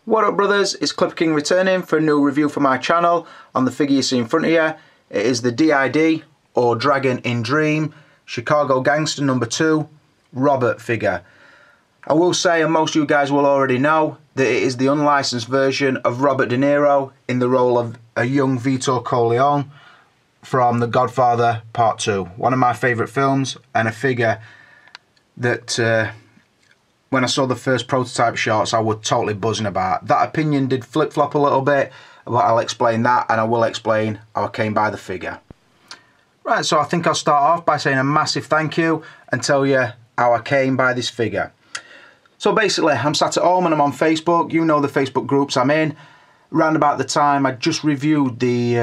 What up, brothers? It's Clipper King returning for a new review for my channel on the figure you see in front of you. It is the DID, or Dragon in Dream, Chicago Gangster #2 Robert figure. I will say, and most of you guys will already know, that it is the unlicensed version of Robert DeNiro in the role of a young Vito Corleone from The Godfather Part 2. One of my favourite films, and a figure that when I saw the first prototype shots I was totally buzzing about. That opinion did flip-flop a little bit, but I'll explain that, and I will explain how I came by the figure. Right, so I think I'll start off by saying a massive thank you and tell you how I came by this figure. So basically, I'm sat at home and I'm on Facebook. You know the Facebook groups I'm in. Round about the time I just reviewed the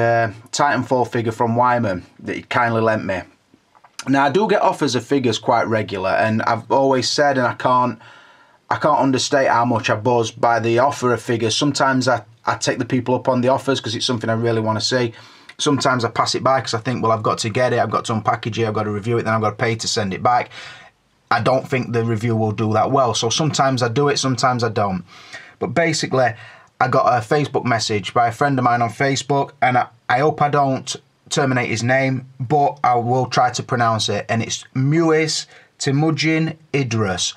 Titanfall figure from Wyman that he kindly lent me. Now, I do get offers of figures quite regular, and I've always said, and I can't understate how much I buzz by the offer of figures. Sometimes I take the people up on the offers because it's something I really want to see. Sometimes I pass it by because I think, well, I've got to get it, I've got to unpackage it, I've got to review it, then I've got to pay to send it back. I don't think the review will do that well, so sometimes I do it, sometimes I don't. But basically, I got a Facebook message by a friend of mine on Facebook, and I hope I don't terminate his name, but I will try to pronounce it, and it's Muis Temujin Idris.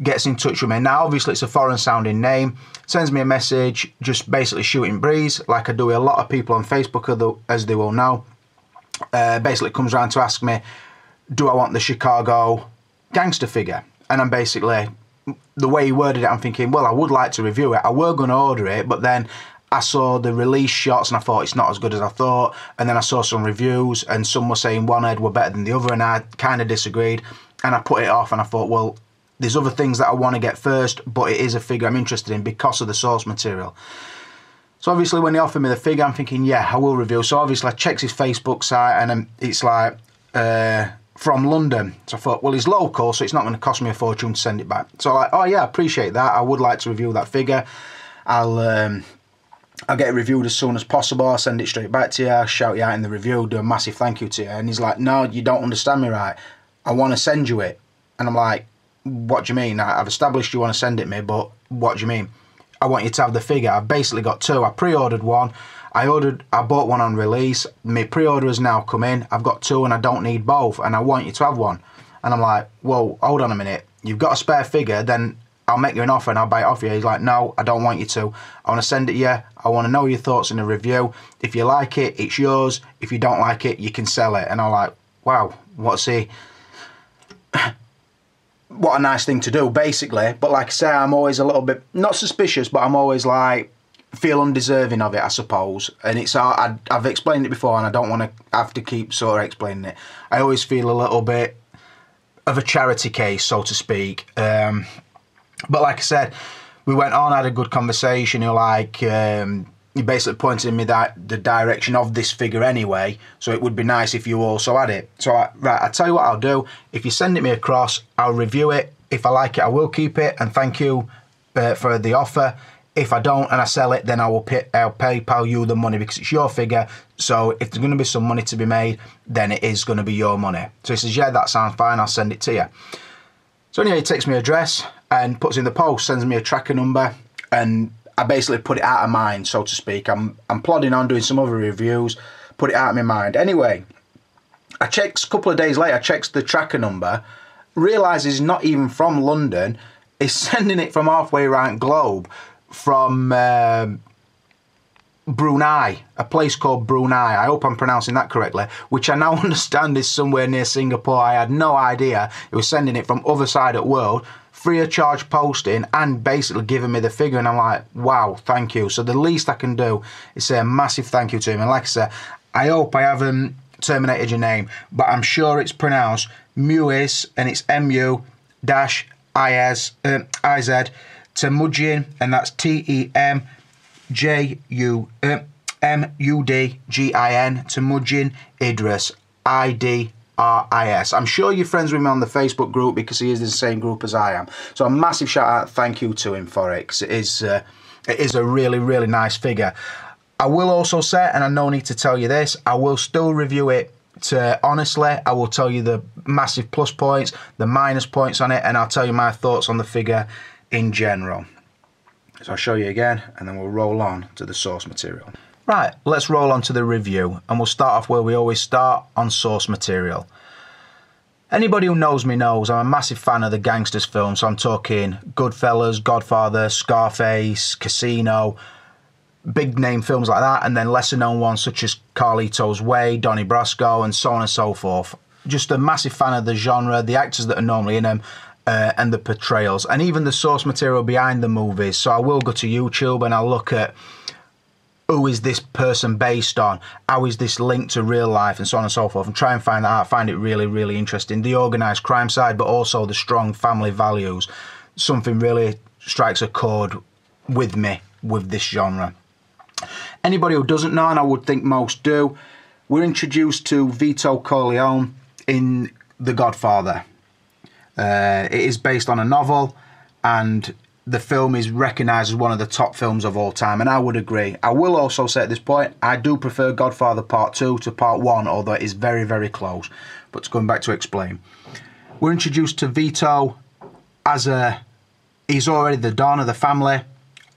Gets in touch with me. Now, obviously, it's a foreign sounding name. Sends me a message, just basically shooting breeze, like I do with a lot of people on Facebook, as they will know. Basically comes around to ask me, do I want the Chicago Gangster figure? And I'm basically, the way he worded it, I'm thinking, well, I would like to review it. I were going to order it, but then I saw the release shots and I thought it's not as good as I thought. And then I saw some reviews and some were saying one head were better than the other, and I kind of disagreed. And I put it off, and I thought, well, there's other things that I want to get first, but it is a figure I'm interested in because of the source material. So obviously when he offered me the figure, I'm thinking, yeah, I will review. So obviously I checked his Facebook site, and it's like from London. So I thought, well, he's local, so it's not going to cost me a fortune to send it back. So I'm like, oh yeah, I appreciate that. I would like to review that figure. I'll get it reviewed as soon as possible. I'll send it straight back to you. I'll shout you out in the review, do a massive thank you to you. And he's like, no, you don't understand me right. I want to send you it. And I'm like, what do you mean? I've established you want to send it me, but what do you mean? I want you to have the figure. I've basically got two. I pre-ordered one. I bought one on release. My pre-order has now come in. I've got two and I don't need both, and I want you to have one. And I'm like, whoa, hold on a minute. You've got a spare figure, then I'll make you an offer and I'll buy it off you. He's like, no, I don't want you to. I want to send it you. I want to know your thoughts in a review. If you like it, it's yours. If you don't like it, you can sell it. And I'm like, wow, what's he... What a nice thing to do, basically. But like I say, I'm always a little bit, not suspicious, but I'm always like, feel undeserving of it, I suppose. And it's, I've explained it before, and I don't want to have to keep sort of explaining it. I always feel a little bit of a charity case, so to speak. But like I said, we went on, had a good conversation. He basically pointed me that the direction of this figure anyway, so it would be nice if you also had it. So right, I'll tell you what I'll do. If you send it me across, I'll review it. If I like it, I will keep it, and thank you for the offer. If I don't and I sell it, then I'll PayPal you the money, because it's your figure. So if there's going to be some money to be made, then it is going to be your money. So he says, yeah, that sounds fine, I'll send it to you. So anyway, he takes me address and puts in the post, sends me a tracker number, and I basically put it out of mind, so to speak. I'm plodding on doing some other reviews, put it out of my mind. Anyway, I checked a couple of days later, I checked the tracker number, realised he's not even from London, he's sending it from halfway around globe, from Brunei, a place called Brunei. I hope I'm pronouncing that correctly, which I now understand is somewhere near Singapore. I had no idea. He was sending it from other side of the world, free of charge posting, and basically giving me the figure, and I'm like, wow, thank you. So the least I can do is say a massive thank you to him. And like I said, I hope I haven't terminated your name, but I'm sure it's pronounced Muis, and it's M-U-I-Z, Temujin, and that's Temujin, Temujin Idris, Idris. I'm sure you're friends with me on the Facebook group because he is in the same group as I am. So a massive shout out, thank you to him for it, because it is a really, really nice figure. I will also say, and I no need to tell you this, I will still review it honestly. I will tell you the massive plus points, the minus points on it, and I'll tell you my thoughts on the figure in general. So I'll show you again and then we'll roll on to the source material. Right, let's roll on to the review and we'll start off where we always start, on source material. Anybody who knows me knows I'm a massive fan of the gangsters films, so I'm talking Goodfellas, Godfather, Scarface, Casino, big name films like that, and then lesser known ones such as Carlito's Way, Donnie Brasco, and so on and so forth. Just a massive fan of the genre, the actors that are normally in them, and the portrayals, and even the source material behind the movies. So I will go to YouTube and I'll look at who is this person based on, how is this linked to real life, and so on and so forth, and try and find that out. I find it really, really interesting. The organised crime side, but also the strong family values. Something really strikes a chord with me with this genre. Anybody who doesn't know, and I would think most do, we're introduced to Vito Corleone in The Godfather. It is based on a novel, and the film is recognised as one of the top films of all time, and I would agree. I will also say at this point, I do prefer Godfather Part 2 to Part 1, although it is very, very close. But going back to explain, we're introduced to Vito as he's already the Don of the family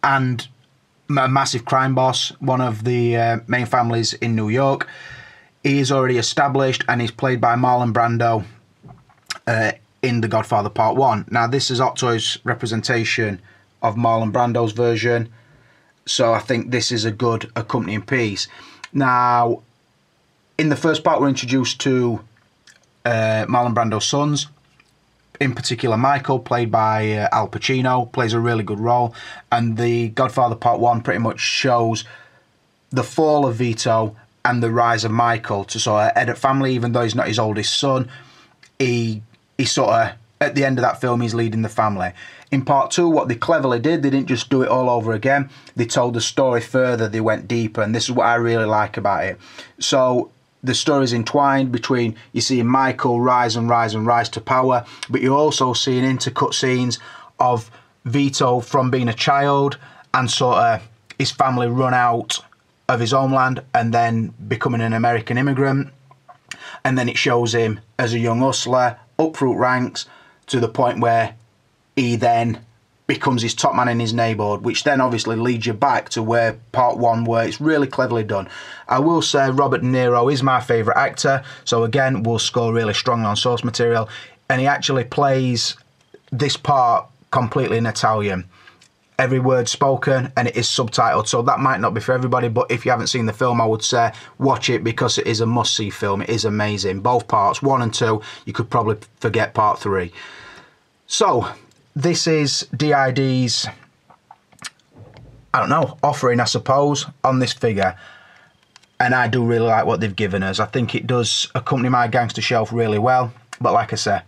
and a massive crime boss, one of the main families in New York. He is already established and he's played by Marlon Brando in The Godfather Part 1. Now, this is Otto's representation of Marlon Brando's version, so I think this is a good accompanying piece. Now, in the first part, we're introduced to Marlon Brando's sons, in particular Michael, played by Al Pacino, plays a really good role, and The Godfather Part 1 pretty much shows the fall of Vito and the rise of Michael to sort of head of family. Even though he's not his oldest son, he sort of, at the end of that film, he's leading the family. In Part 2, what they cleverly did, they didn't just do it all over again. They told the story further, they went deeper, and this is what I really like about it. So the story's entwined between, you see Michael rise and rise and rise to power, but you're also seeing intercut scenes of Vito from being a child and sort of his family run out of his homeland and then becoming an American immigrant. And then it shows him as a young hustler, up through ranks, to the point where he then becomes his top man in his neighbourhood, which then obviously leads you back to where Part 1 were. It's really cleverly done. I will say Robert DeNiro is my favourite actor, so again, we'll score really strongly on source material, and he actually plays this part completely in Italian. Every word spoken, and it is subtitled, so that might not be for everybody, but if you haven't seen the film, I would say watch it because it is a must-see film. It is amazing. Both parts, 1 and 2, you could probably forget Part 3. So, this is DID's, I don't know, offering, I suppose, on this figure, and I do really like what they've given us. I think it does accompany my gangster shelf really well, but like I say,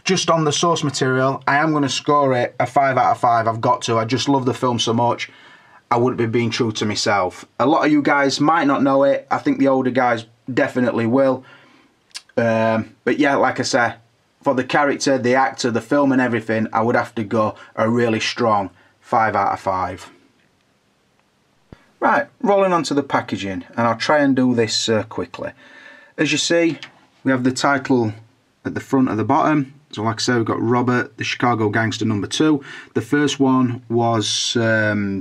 just on the source material, I am going to score it a 5 out of 5. I've got to. I just love the film so much. I wouldn't be being true to myself. A lot of you guys might not know it. I think the older guys definitely will. But yeah, like I say, for the character, the actor, the film and everything, I would have to go a really strong 5 out of 5. Right, rolling on to the packaging, and I'll try and do this quickly. As you see, we have the title at the front and the bottom. So like I said, we've got Robert, the Chicago Gangster #2. The first one was a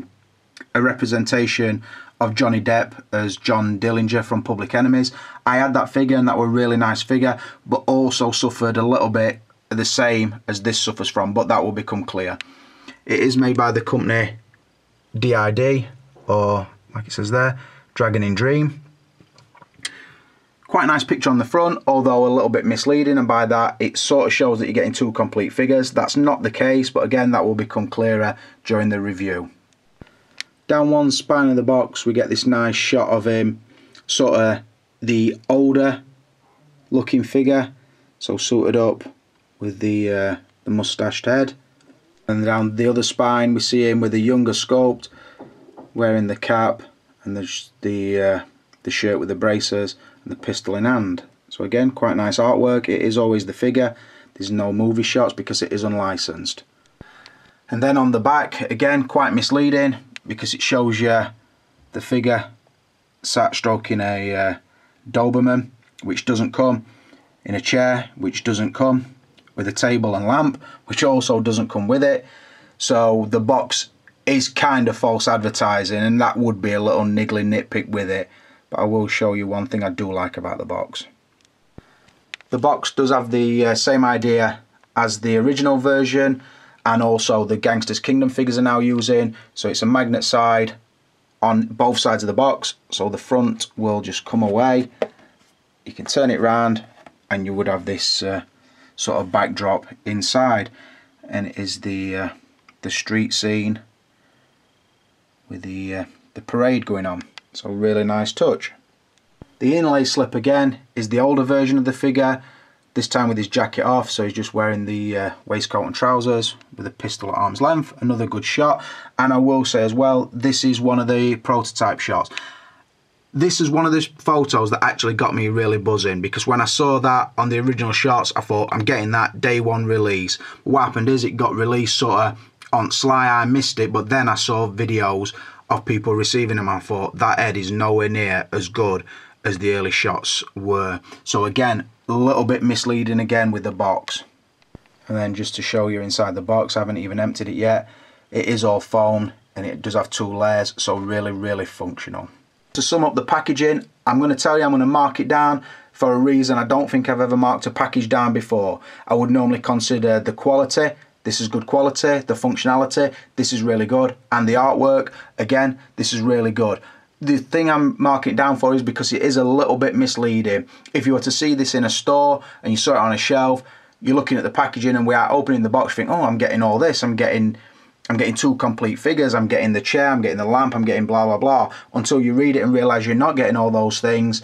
representation of Johnny Depp as John Dillinger from Public Enemies. I had that figure and that was a really nice figure, but also suffered a little bit the same as this suffers from, but that will become clear. It is made by the company DID, or like it says there, Dragon in Dream. Quite a nice picture on the front, although a little bit misleading, and by that it sort of shows that you're getting 2 complete figures. That's not the case, but again, that will become clearer during the review. Down one spine of the box, we get this nice shot of him, sort of the older looking figure, so suited up with the mustached head. And down the other spine, we see him with a younger sculpt, wearing the cap and the shirt with the bracers and the pistol in hand. So again, quite nice artwork. It is always the figure. There's no movie shots because it is unlicensed. And then on the back, again, quite misleading because it shows you the figure sat stroking a Doberman, which doesn't come, in a chair, which doesn't come, with a table and lamp, which also doesn't come with it. So the box is kind of false advertising, and that would be a little niggly nitpick with it. But I will show you one thing I do like about the box. The box does have the same idea as the original version, and also the Gangster's Kingdom figures are now using. So it's a magnet side on both sides of the box, so the front will just come away. You can turn it round and you would have this sort of backdrop inside, and it is the street scene with the parade going on. So really nice touch. The inlay slip again is the older version of the figure, this time with his jacket off, so he's just wearing the waistcoat and trousers with a pistol at arm's length. Another good shot. And I will say as well, this is one of the prototype shots. This is one of the photos that actually got me really buzzing, because when I saw that on the original shots, I thought, I'm getting that day one release. What happened is it got released sort of on sly. I missed it, but then I saw videos of people receiving them. I thought that head is nowhere near as good as the early shots were. So again, a little bit misleading again with the box. And then just to show you inside the box, I haven't even emptied it yet. It is all foam and it does have 2 layers, so really functional. To sum up the packaging, I'm going to tell you I'm going to mark it down for a reason. I don't think I've ever marked a package down before. I would normally consider the quality. This is good quality. The functionality, this is really good. And the artwork, again, this is really good. The thing I'm marking it down for is because it is a little bit misleading. If you were to see this in a store and you saw it on a shelf, you're looking at the packaging and we are opening the box, you think, oh, I'm getting all this. I'm getting 2 complete figures. I'm getting the chair, I'm getting the lamp, I'm getting blah, blah, blah. Until you read it and realise you're not getting all those things,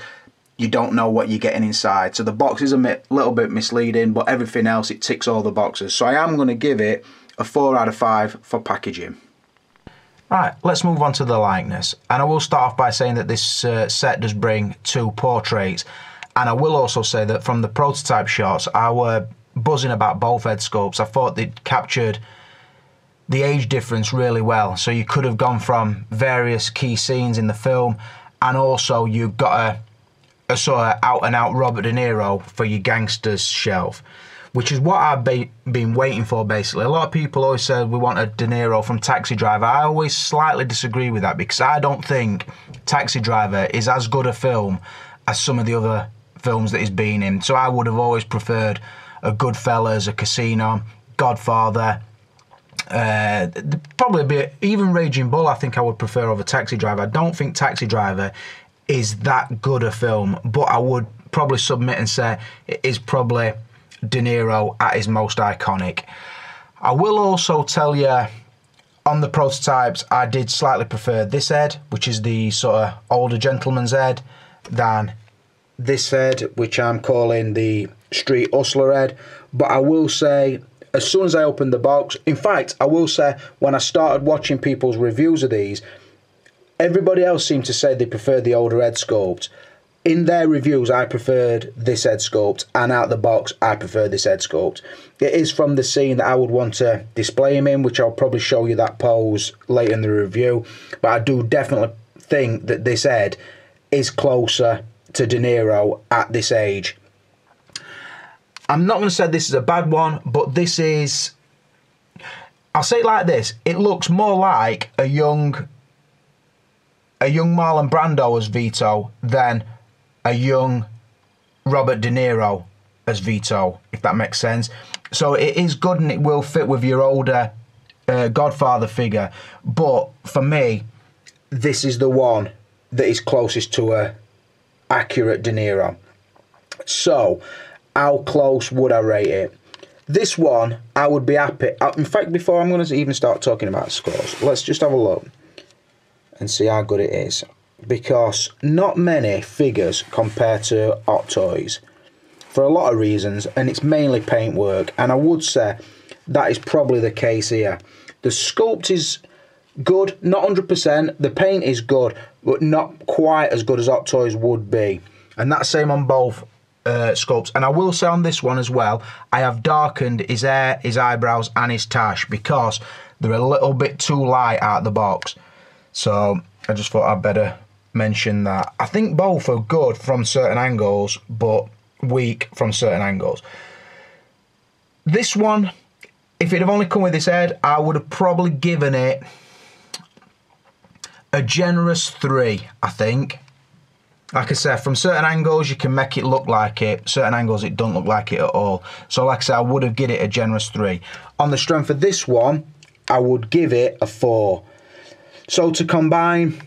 you don't know what you're getting inside. So the box is a little bit misleading, but everything else, it ticks all the boxes. So I am going to give it a 4 out of 5 for packaging. Right, let's move on to the likeness. And I will start off by saying that this set does bring 2 portraits. And I will also say that from the prototype shots, I were buzzing about both head sculpts. I thought they'd captured the age difference really well. So you could have gone from various key scenes in the film, and also you got a sort of out-and-out Robert De Niro for your gangsters shelf, which is what I've been waiting for, basically. A lot of people always say we want a De Niro from Taxi Driver. I always slightly disagree with that, because I don't think Taxi Driver is as good a film as some of the other films that he's been in. So I would have always preferred a Goodfellas, a Casino, Godfather, probably even Raging Bull. I think I would prefer over Taxi Driver. I don't think Taxi Driver is that good a film, but I would probably submit and say it is probably De Niro at his most iconic. I will also tell you, on the prototypes, I did slightly prefer this head, which is the sort of older gentleman's head, than this head, which I'm calling the street hustler head. But I will say, as soon as I opened the box, in fact, I will say, when I started watching people's reviews of these, everybody else seemed to say they preferred the older head sculpt. In their reviews, I preferred this head sculpt, and out the box, I prefer this head sculpt. It is from the scene that I would want to display him in, which I'll probably show you that pose later in the review. But I do definitely think that this head is closer to De Niro at this age. I'm not going to say this is a bad one, but this is... I'll say it like this. It looks more like a young Marlon Brando as Vito than a young Robert De Niro as Vito, if that makes sense. So it is good and it will fit with your older Godfather figure. But for me, this is the one that is closest to a accurate De Niro. So, how close would I rate it? This one, I would be happy. In fact, before I'm going to even start talking about scores, let's just have a look and see how good it is, because not many figures compare to Hot Toys for a lot of reasons, and it's mainly paintwork, and I would say that is probably the case here. The sculpt is good, not 100%, the paint is good, but not quite as good as Hot Toys would be, and that's same on both sculpts. And I will say on this one as well, I have darkened his hair, his eyebrows and his tash, because they're a little bit too light out of the box. So I just thought I'd better mention that. I think both are good from certain angles, but weak from certain angles. This one, if it had only come with this head, I would have probably given it A generous 3, I think. Like I said, from certain angles you can make it look like it, certain angles it don't look like it at all. So like I said, I would have given it a generous 3. On the strength of this one, I would give it a 4. So to combine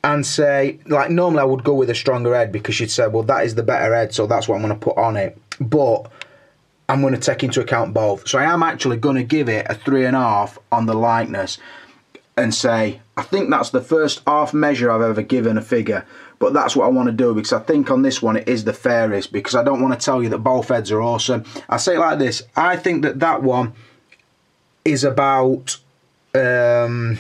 and say, like normally I would go with a stronger head because you'd say, well, that is the better head, so that's what I'm going to put on it. But I'm going to take into account both. So I am actually going to give it a 3.5 on the likeness and say, I think that's the first half measure I've ever given a figure. But that's what I want to do because I think on this one it is the fairest, because I don't want to tell you that both heads are awesome. I say it like this, I think that that one is about 90%,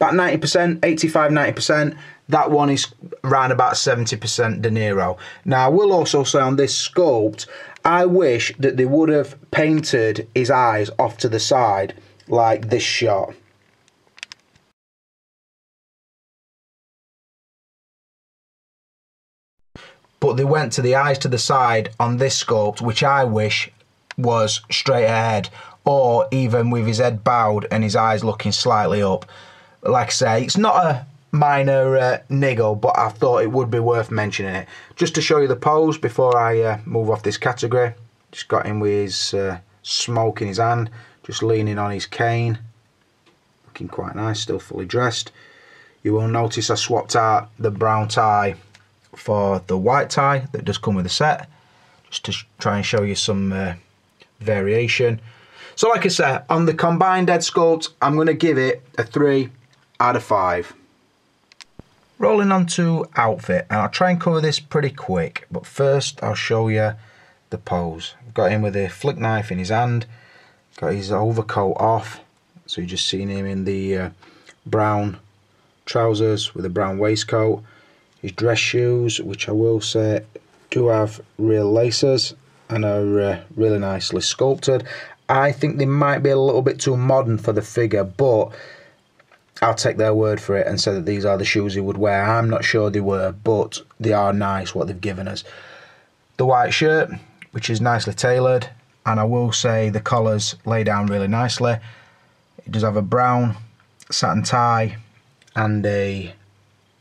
85-90%. That one is around about 70% DeNiro. Now I will also say on this sculpt, I wish that they would have painted his eyes off to the side like this shot. But they went to the eyes to the side on this sculpt, which I wish was straight ahead, or even with his head bowed and his eyes looking slightly up. Like I say, it's not a minor niggle, but I thought it would be worth mentioning it. Just to show you the pose before I move off this category. Just got him with his smoke in his hand, just leaning on his cane. Looking quite nice, still fully dressed. You will notice I swapped out the brown tie for the white tie that does come with the set, just to try and show you some variation. So like I said, on the combined head sculpt, I'm going to give it a 3 out of 5. Rolling on to outfit, and I'll try and cover this pretty quick, but first I'll show you the pose. I've got him with a flick knife in his hand, got his overcoat off, so you're just seeing him in the brown trousers with a brown waistcoat. His dress shoes, which I will say do have real laces and are really nicely sculpted. I think they might be a little bit too modern for the figure, but I'll take their word for it and say that these are the shoes he would wear. I'm not sure they were, but they are nice what they've given us. The white shirt, which is nicely tailored, and I will say the collars lay down really nicely. It does have a brown satin tie and a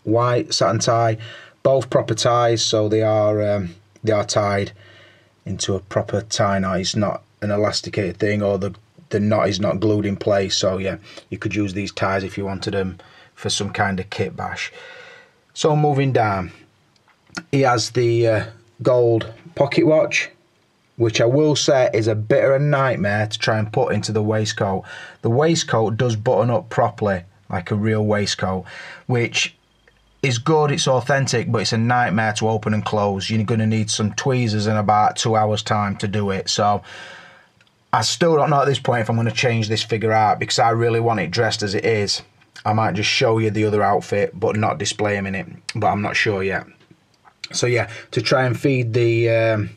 white satin tie, both proper ties, so they are tied into a proper tie knot. It's not an elasticated thing, or the knot is not glued in place. So yeah, you could use these ties if you wanted them for some kind of kit bash. So moving down, he has the gold pocket watch, which I will say is a bit of a nightmare to try and put into the waistcoat. The waistcoat does button up properly like a real waistcoat, which is good, it's authentic, but it's a nightmare to open and close. You're going to need some tweezers in about 2 hours time to do it. So I still don't know at this point if I'm going to change this figure out, because I really want it dressed as it is. I might just show you the other outfit but not display him in it, but I'm not sure yet. So yeah, to try and feed the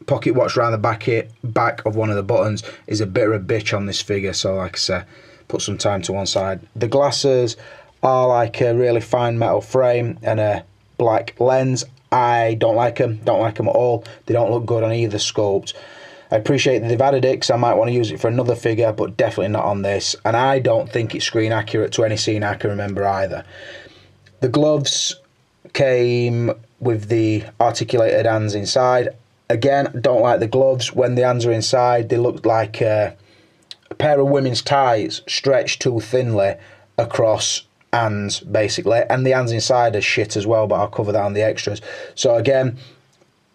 pocket watch around the back of one of the buttons is a bit of a bitch on this figure. So like I said, put some time to one side. The glasses are like a really fine metal frame and a black lens. I don't like them at all. They don't look good on either sculpt. I appreciate that they've added it because I might want to use it for another figure, but definitely not on this. And I don't think it's screen accurate to any scene I can remember either. The gloves came with the articulated hands inside. Again, don't like the gloves. When the hands are inside, they look like a pair of women's ties stretched too thinly across hands, basically. And the hands inside are shit as well, but I'll cover that on the extras. So again,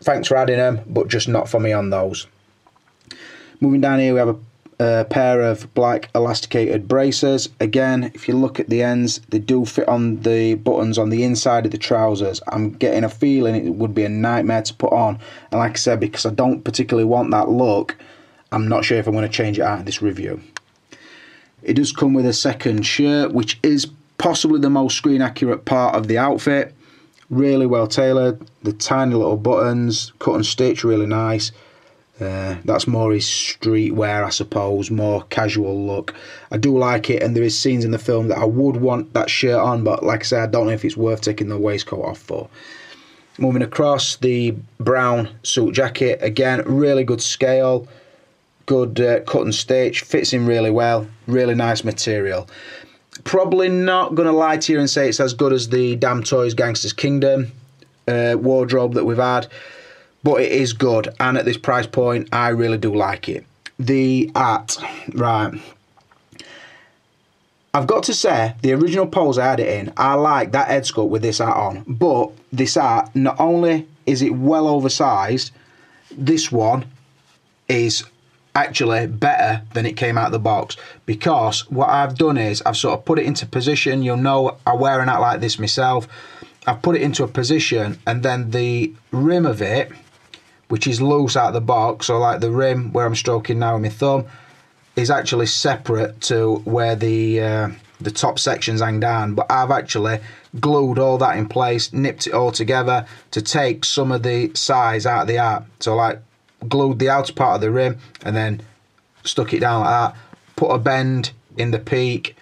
thanks for adding them, but just not for me on those. Moving down here, we have a pair of black elasticated braces. Again, if you look at the ends, they do fit on the buttons on the inside of the trousers. I'm getting a feeling it would be a nightmare to put on, and like I said, because I don't particularly want that look, I'm not sure if I'm going to change it out in this review. It does come with a second shirt, which is possibly the most screen accurate part of the outfit. Really well tailored, the tiny little buttons, cut and stitch, really nice. That's more his streetwear, I suppose, more casual look. I do like it, and there is scenes in the film that I would want that shirt on, but like I said, I don't know if it's worth taking the waistcoat off for. Moving across, the brown suit jacket, again, really good scale, good cut and stitch, fits in really well, really nice material. Probably not going to lie to you and say it's as good as the Damn Toys Gangster's Kingdom wardrobe that we've had, but it is good, and at this price point I really do like it. The art, right, I've got to say, the original pose I had it in, I like that head sculpt with this art on, but this art, not only is it well oversized, this one is actually better than it came out of the box, because what I've done is I've sort of put it into position. You'll know I wear an art like this myself. I've put it into a position, and then the rim of it, which is loose out of the box, so like the rim where I'm stroking now with my thumb, is actually separate to where the top sections hang down. But I've actually glued all that in place, nipped it all together to take some of the size out of the art. So like glued the outer part of the rim and then stuck it down like that, put a bend in the peak,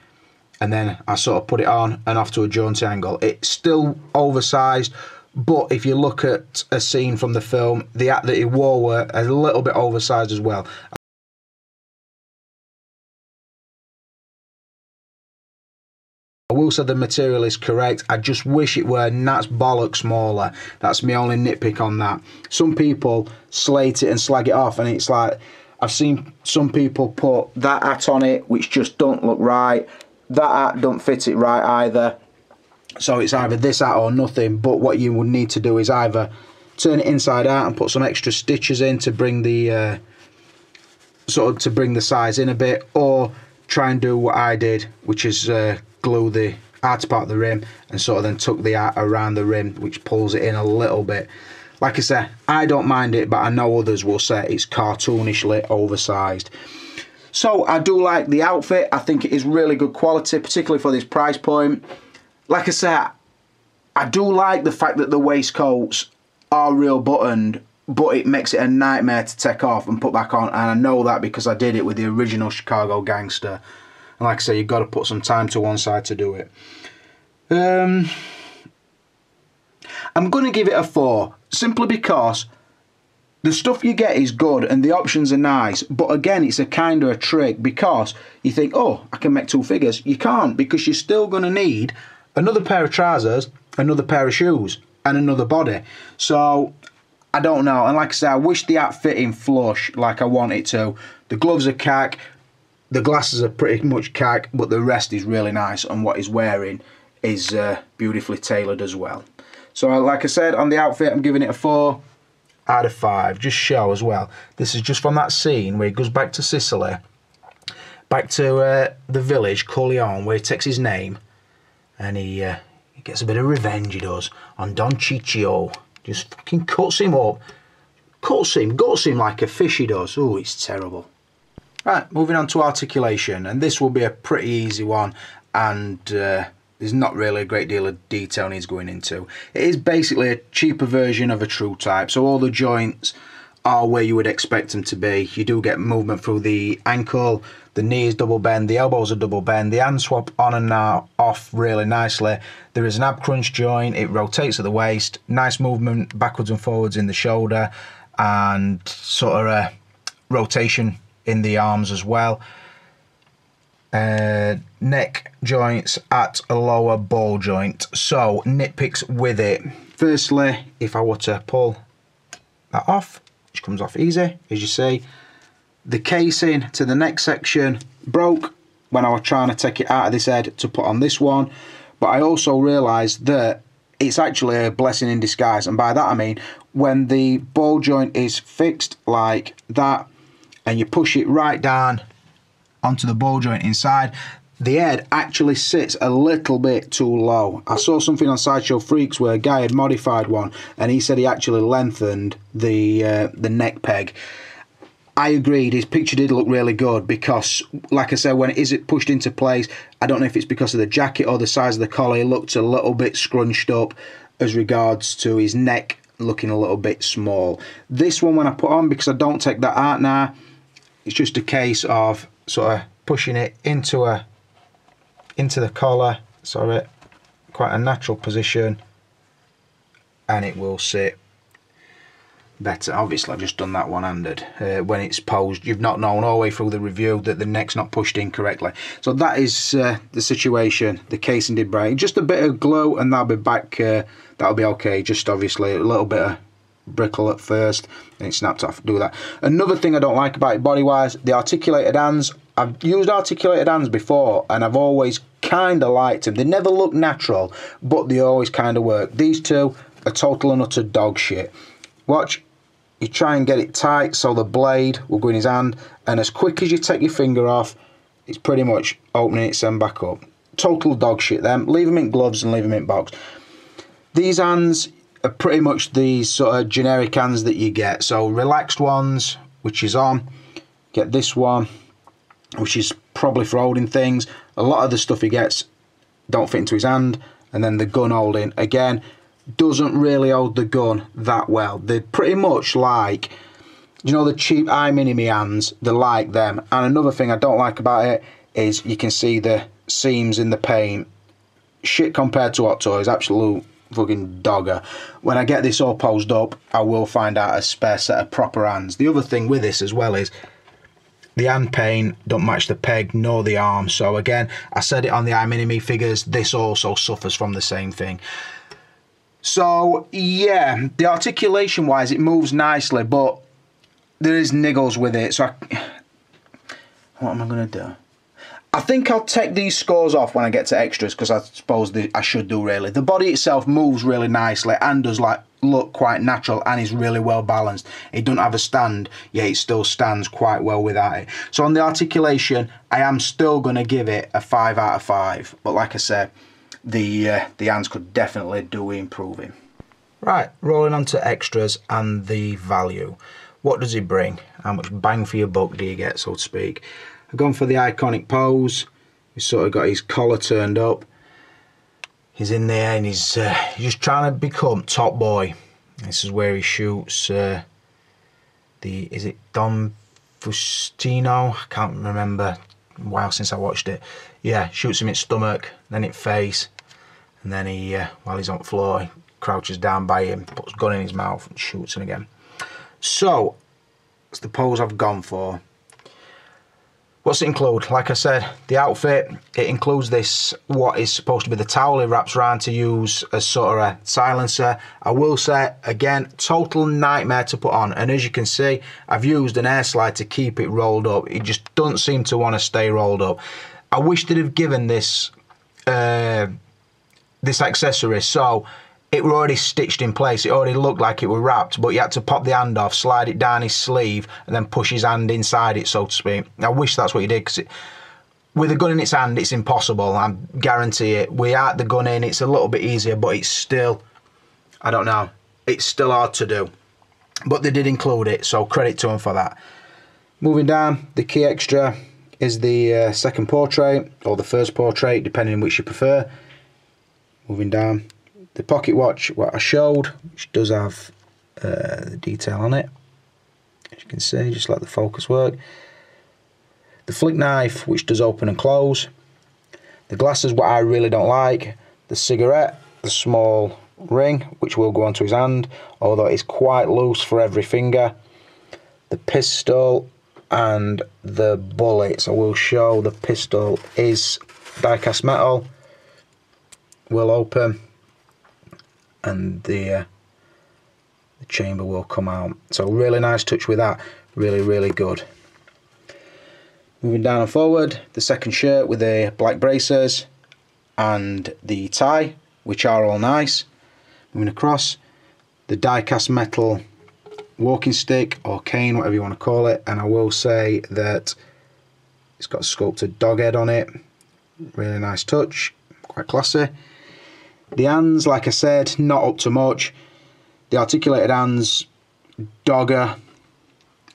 and then I sort of put it on and off to a jaunty angle. It's still oversized, but if you look at a scene from the film, the hat that he wore were a little bit oversized as well. I will say the material is correct. I just wish it were Nat's bollock smaller. That's my only nitpick on that. Some people slate it and slag it off, and it's like, I've seen some people put that hat on it which just don't look right. That hat don't fit it right either. So it's either this hat or nothing. But what you would need to do is either turn it inside out and put some extra stitches in to bring the bring the size in a bit, or try and do what I did, which is glue the outer part of the rim and sort of then tuck the art around the rim, which pulls it in a little bit. Like I say, I don't mind it, but I know others will say it's cartoonishly oversized. So I do like the outfit. I think it is really good quality, particularly for this price point. Like I say, I do like the fact that the waistcoats are real buttoned, but it makes it a nightmare to take off and put back on, and I know that because I did it with the original Chicago Gangster. And like I say, you've got to put some time to one side to do it. I'm going to give it a 4, simply because the stuff you get is good and the options are nice, but again, it's a kind of a trick, because you think, oh, I can make 2 figures. You can't, because you're still going to need another pair of trousers, another pair of shoes, and another body. So I don't know. And like I say, I wish the hat fit in flush like I want it to. The gloves are cack, the glasses are pretty much cack, but the rest is really nice, and what he's wearing is beautifully tailored as well. So like I said, on the outfit, I'm giving it a 4 out of 5. Just show as well, this is just from that scene where he goes back to Sicily, back to the village, Corleone, where he takes his name, and he gets a bit of revenge, he does, on Don Ciccio. Just fucking cuts him up, guts him like a fish, he does. Oh, it's terrible. Right, moving on to Articulation, and this will be a pretty easy one, and there's not really a great deal of detail needs going into. It is basically a cheaper version of a true type, so all the joints are where you would expect them to be. You do get movement through the ankle, the knee is double bend, the elbows are double bend, the hand swap on and now off really nicely. There is an ab crunch joint, it rotates at the waist, nice movement backwards and forwards in the shoulder, and sort of a rotation in the arms as well. Neck joints at a lower ball joint. So nitpicks with it. Firstly, if I were to pull that off, which comes off easy, as you see, the casing to the neck section broke when I was trying to take it out of this head to put on this one. But I also realised that it's actually a blessing in disguise, and by that I mean when the ball joint is fixed like that and you push it right down onto the ball joint inside, the head actually sits a little bit too low. I saw something on Sideshow Freaks where a guy had modified one, and he said he actually lengthened the neck peg. I agreed, his picture did look really good, because like I said, when it is pushed into place, I don't know if it's because of the jacket or the size of the collar, it looked a little bit scrunched up as regards to his neck looking a little bit small. This one, when I put on, because I don't take that out now, it's just a case of sort of pushing it into the collar, sorry, quite a natural position, and it will sit better. Obviously I've just done that one-handed. When it's posed, you've not known all the way through the review that the neck's not pushed in correctly. So that is the situation. The casing did break. Just a bit of glue and that'll be back, that'll be okay. Just obviously a little bit of brickle at first and it snapped off. Do that. Another thing I don't like about it body wise, the articulated hands. I've used articulated hands before and I've always kind of liked them. They never look natural, but they always kind of work. These two are total and utter dog shit. Watch, you try and get it tight so the blade will go in his hand, and as quick as you take your finger off, it's pretty much opening its end back up. Total dog shit them. Leave them in gloves and leave them in box. These hands are pretty much these sort of generic hands that you get. So relaxed ones, which is on. Get this one, which is probably for holding things. A lot of the stuff he gets don't fit into his hand. And then the gun holding, again, doesn't really hold the gun that well. They're pretty much like, you know, the cheap iMini hands. They're like them. And another thing I don't like about it is you can see the seams in the paint. Shit compared to Hot Toys, absolute fucking dogger. When I get this all posed up, I will find out a spare set of proper hands. The other thing with this as well is the hand paint don't match the peg nor the arm. So again, I said it on the iMini figures, this also suffers from the same thing. So yeah, the articulation wise it moves nicely, but there is niggles with it. So what am I going to do? I think I'll take these scores off when I get to extras, because I suppose I should do really. The body itself moves really nicely and does like look quite natural and is really well balanced. It doesn't have a stand, yet it still stands quite well without it. So on the articulation, I am still going to give it a 5 out of 5. But like I said, the hands could definitely do improving. Right, rolling on to extras and the value. What does he bring? How much bang for your buck do you get, so to speak? I've gone for the iconic pose. He's sort of got his collar turned up. He's in there and he's just trying to become top boy. This is where he shoots is it Don Fustino? I can't remember. A while since I watched it. Yeah, shoots him in stomach, then in face, and then he, while he's on the floor, he crouches down by him, puts a gun in his mouth and shoots him again. So, it's the pose I've gone for. What's it include? Like I said, the outfit, it includes this, what is supposed to be the towel he wraps around to use as sort of a silencer. I will say, again, total nightmare to put on. And as you can see, I've used an air slide to keep it rolled up. It just doesn't seem to want to stay rolled up. I wish they'd have given this, this accessory so it were already stitched in place. It already looked like it were wrapped, but you had to pop the hand off, slide it down his sleeve, and then push his hand inside it, so to speak. I wish that's what he did, because with a gun in its hand, it's impossible. I guarantee it. Without the gun in, it's a little bit easier, but it's still, I don't know, it's still hard to do. But they did include it, so credit to them for that. Moving down, the key extra is the second portrait, or the first portrait, depending on which you prefer. Moving down. The pocket watch, what I showed, which does have the detail on it, as you can see, just like the focus work. The flick knife, which does open and close. The glasses, what I really don't like. The cigarette, the small ring, which will go onto his hand, although it's quite loose for every finger. The pistol and the bullets. I will show the pistol is die-cast metal, will open, and the chamber will come out. So really nice touch with that, really good. Moving down and forward, the second shirt with the black braces and the tie, which are all nice. Moving across, the die-cast metal walking stick or cane, whatever you want to call it, and I will say that it's got a sculpted dog head on it. Really nice touch, quite classy. The hands, like I said, not up to much. The articulated hands, dogger,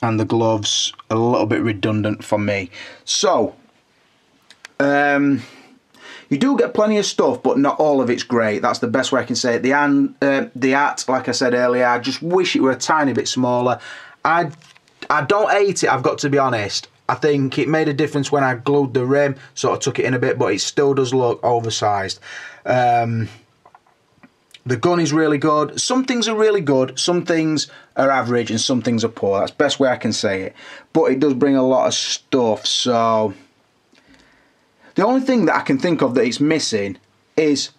and the gloves, a little bit redundant for me. So, you do get plenty of stuff, but not all of it's great. That's the best way I can say it. The hat, like I said earlier, I just wish it were a tiny bit smaller. I don't hate it, I've got to be honest. I think it made a difference when I glued the rim, sort of took it in a bit, but it still does look oversized. The gun is really good. Some things are really good, some things are average, and some things are poor. That's the best way I can say it. But it does bring a lot of stuff, so... The only thing that I can think of that it's missing is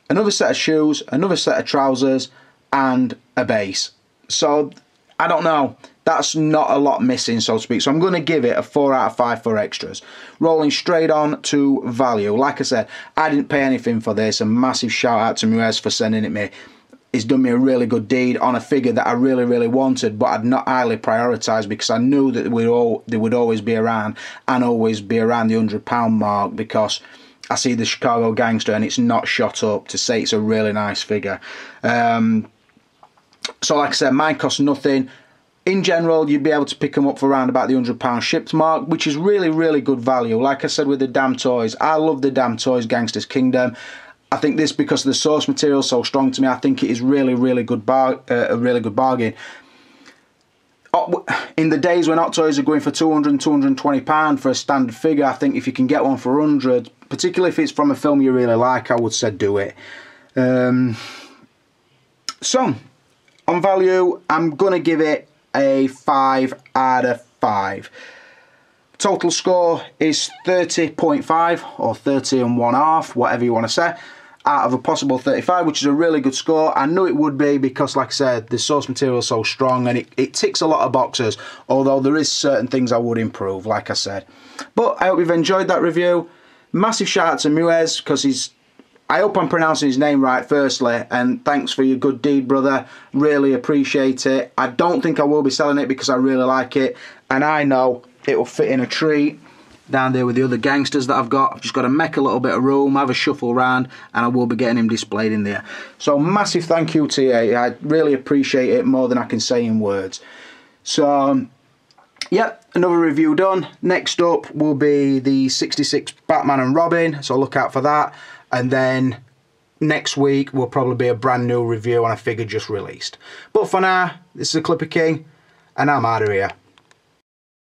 another set of shoes, another set of trousers, and a base. So, I don't know. That's not a lot missing, so to speak. So I'm going to give it a 4 out of 5 for extras. Rolling straight on to value. Like I said, I didn't pay anything for this. A massive shout out to Muez for sending it me. He's done me a really good deed on a figure that I really, really wanted, but I'd not highly prioritised because I knew that they would always be around, and always be around the £100 mark, because I see the Chicago Gangster and it's not shot up to say it's a really nice figure. So like I said, mine costs nothing. In general, you'd be able to pick them up for around about the £100 shipped mark, which is really, really good value. Like I said with the damn toys, I love the damn toys Gangster's Kingdom. I think this, because the source material is so strong to me, I think it is really, really good a really good bargain. In the days when Hot Toys are going for £200 and £220 for a standard figure, I think if you can get one for £100, particularly if it's from a film you really like, I would say do it. So, on value, I'm going to give it a 5 out of 5. Total score is 30.5 or 30 and 1/2, whatever you want to say, out of a possible 35, which is a really good score. I knew it would be because, like I said, the source material is so strong and it ticks a lot of boxes, although there is certain things I would improve, like I said. But I hope you've enjoyed that review. Massive shout out to Muez, because I hope I'm pronouncing his name right firstly, and thanks for your good deed, brother. Really appreciate it. I don't think I will be selling it because I really like it, and I know it will fit in a tree down there with the other gangsters that I've got. I've just got to make a little bit of room, have a shuffle around, and I will be getting him displayed in there. So massive thank you to you. I really appreciate it more than I can say in words. So, yep, another review done. Next up will be the 66 Batman and Robin, so look out for that. And then next week will probably be a brand new review on a figure just released. But for now, this is the Clipper King, and I'm out of here.